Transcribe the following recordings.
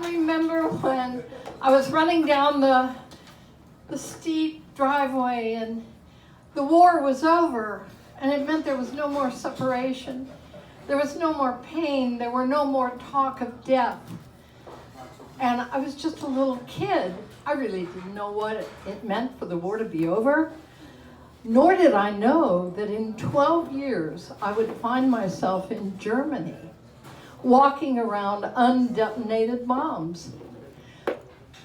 remember when I was running down the steep driveway and the war was over, and it meant there was no more separation. There was no more pain. There were no more talk of death. And I was just a little kid. I really didn't know what it meant for the war to be over. Nor did I know that in 12 years I would find myself in Germany, walking around undetonated bombs.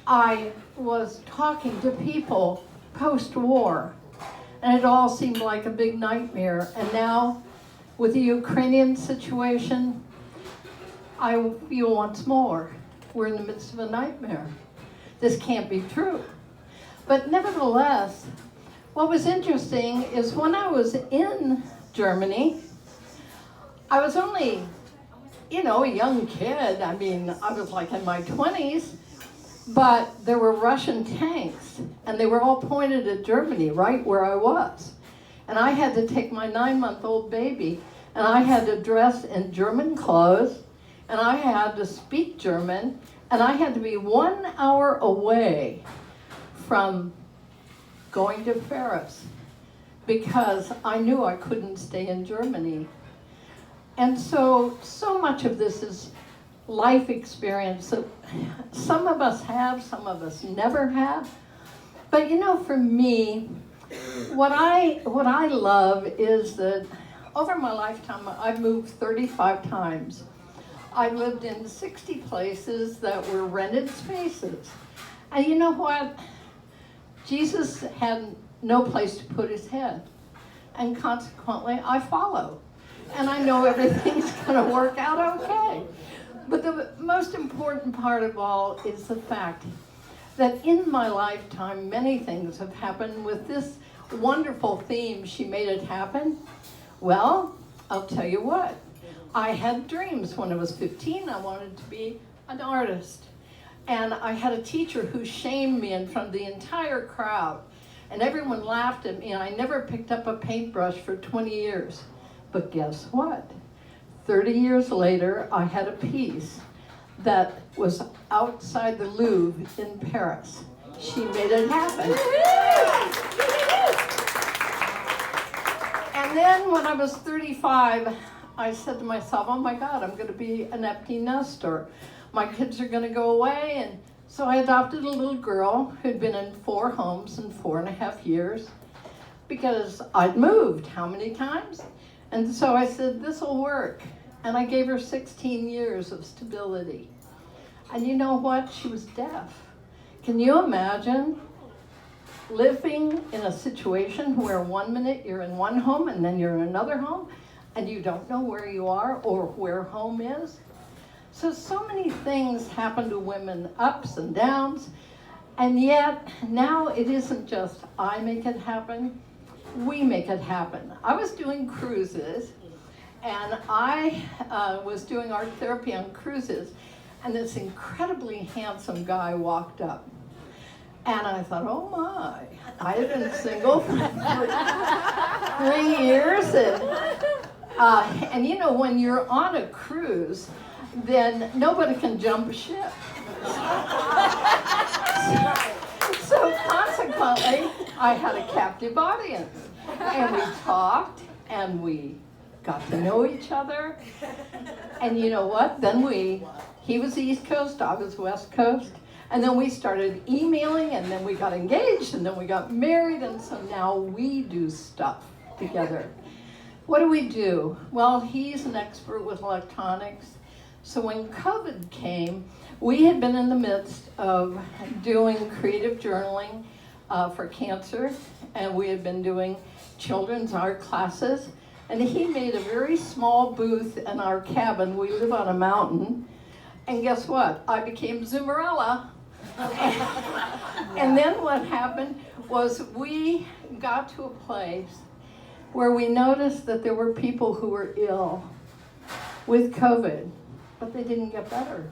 I was talking to people post-war, and it all seemed like a big nightmare. And now, with the Ukrainian situation, I feel once more we're in the midst of a nightmare. This can't be true. But nevertheless, what was interesting is when I was in Germany, I was only, a young kid. I mean, I was like in my 20s, but there were Russian tanks, and they were all pointed at Germany, right where I was. And I had to take my 9-month-old baby, and I had to dress in German clothes, and I had to speak German, and I had to be 1 hour away from going to Paris because I knew I couldn't stay in Germany. And so much of this is life experience that some of us have, some of us never have. But for me, what I love is that over my lifetime, I've moved 35 times. I've lived in 60 places that were rented spaces. And you know what? Jesus had no place to put his head. And consequently, I follow. And I know everything's going to work out okay. But the most important part of all is the fact that in my lifetime, many things have happened with this wonderful theme, She Made It Happen. Well, I'll tell you what. I had dreams when I was 15. I wanted to be an artist. And I had a teacher who shamed me in front of the entire crowd. And everyone laughed at me, and I never picked up a paintbrush for 20 years. But guess what? 30 years later, I had a piece that was outside the Louvre in Paris. She made it happen. And then when I was 35, I said to myself, oh my God, I'm going to be an empty nester. My kids are going to go away. And so I adopted a little girl who'd been in 4 homes in 4.5 years because I'd moved how many times? And so I said, this will work. And I gave her 16 years of stability. And you know what? She was deaf. Can you imagine living in a situation where 1 minute you're in one home and then you're in another home and you don't know where you are or where home is? So many things happen to women, ups and downs. And yet, now it isn't just I make it happen, we make it happen. I was doing cruises, and I was doing art therapy on cruises, and this incredibly handsome guy walked up. And I thought, oh my, I had been single for 3 years. And when you're on a cruise, then nobody can jump ship. So consequently, I had a captive audience. And we talked, and we got to know each other. And you know what? Then he was East Coast, I was West Coast. And then we started emailing, and then we got engaged, and then we got married, and so now we do stuff together. What do we do? Well, he's an expert with electronics. So when COVID came, we had been in the midst of doing creative journaling for cancer, and we had been doing children's art classes. And he made a very small booth in our cabin. We live on a mountain. And guess what? I became Zumarella. And then what happened was we got to a place where we noticed that there were people who were ill with COVID, but they didn't get better.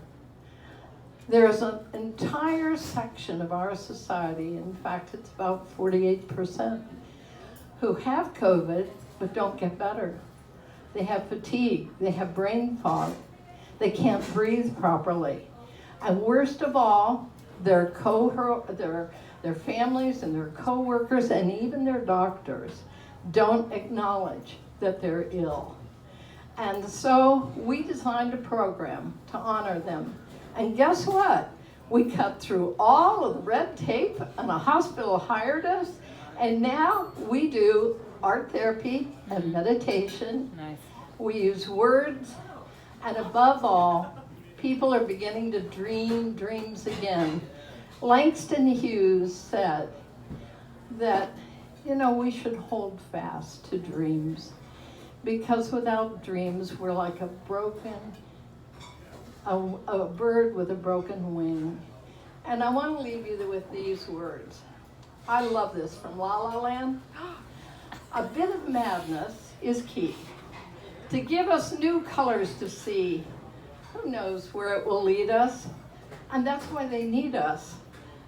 There's an entire section of our society, in fact it's about 48%, who have COVID but don't get better. They have fatigue, they have brain fog, they can't breathe properly. And worst of all, their families and their co-workers and even their doctors don't acknowledge that they're ill. And so we designed a program to honor them. And guess what? We cut through all of the red tape, and a hospital hired us, and now we do art therapy and meditation. Nice. We use words, and above all, people are beginning to dream dreams again. Langston Hughes said that, we should hold fast to dreams, because without dreams, we're like a bird with a broken wing. And I want to leave you with these words. I love this from La La Land. A bit of madness is key to give us new colors to see. Who knows where it will lead us? And that's why they need us.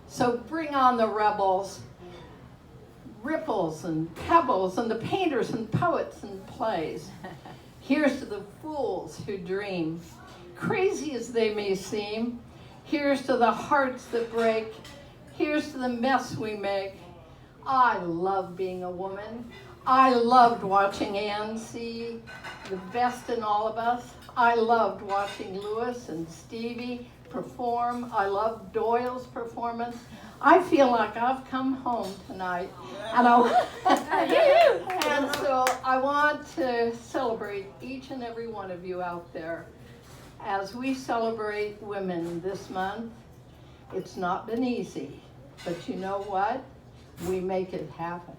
So bring on the rebels, ripples and pebbles, and the painters and poets and plays. Here's to the fools who dream, crazy as they may seem. Here's to the hearts that break. Here's to the mess we make. I love being a woman. I loved watching Anne see the best in all of us. I loved watching Louis and Stevie perform. I loved Doyle's performance. I feel like I've come home tonight. And so I want to celebrate each and every one of you out there. As we celebrate women this month, it's not been easy, but you know what? We make it happen.